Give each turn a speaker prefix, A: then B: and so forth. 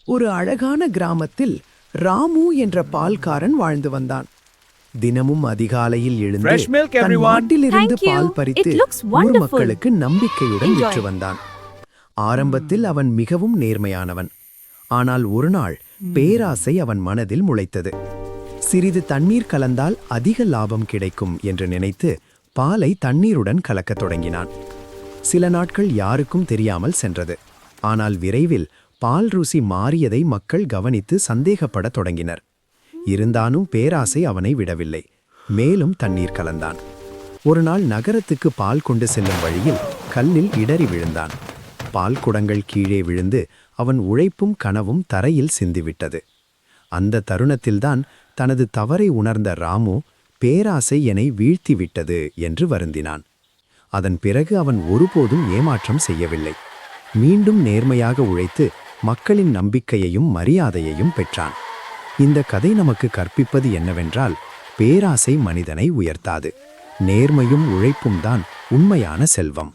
A: ஒரு அழகான கிராமத்தில் ராமு என்ற பால்காரன் வாழ்ந்து வந்தான். தினமும் அதிகாலையில் எழுந்து
B: Fresh milk,
A: than
B: everyone.
A: மாட்டிலிருந்து
C: Thank you.
A: பால் பறித்து
C: It looks
A: ஊர்
C: wonderful.
A: மக்களுக்கு நம்பிக்கையுடன்
C: Enjoy.
A: விற்று வந்தான். ஆரம்பத்தில் அவன் மிகவும் நேர்மையானவன். ஆனால் ஒரு நாள் பேராசை அவன் மனதில் முளைத்தது. சிறிது தண்ணீர் கலந்தால் அதிக லாபம் கிடைக்கும் என்று நினைத்து பாலை தண்ணீருடன் கலக்கத் தொடங்கினான். சில நாட்கள் யாருக்கும் தெரியாமல் சென்றது. ஆனால் விரைவில் பால் ருசி மாறியதை மக்கள் கவனித்து சந்தேகப்படத் தொடங்கினர். இருந்தாலும் பேராசை அவனை விடவில்லை. மேலும் தண்ணீர் கலந்தான். ஒரு நாள் நகரத்துக்கு பால் கொண்டு செல்லும் வழியில் கல்லில் இடறி விழுந்தான். பால் குடங்கள் கீழே விழுந்து அவன் உழைப்பும் கனவும் தரையில் சிந்திவிட்டது. அந்த தருணத்தில்தான் தனது தவறை உணர்ந்த ராமு, பேராசை என்னை வீழ்த்திவிட்டது என்று வருந்தினான். அதன் பிறகு அவன் ஒருபோதும் ஏமாற்றம் செய்யவில்லை. மீண்டும் நேர்மையாக உழைத்து மக்களின் நம்பிக்கையையும் மரியாதையையும் பெற்றான். இந்த கதை நமக்கு கற்பிப்பது என்னவென்றால், பேராசை மனிதனை உயர்த்தாது. நேர்மையும் உழைப்பும் தான் உண்மையான செல்வம்.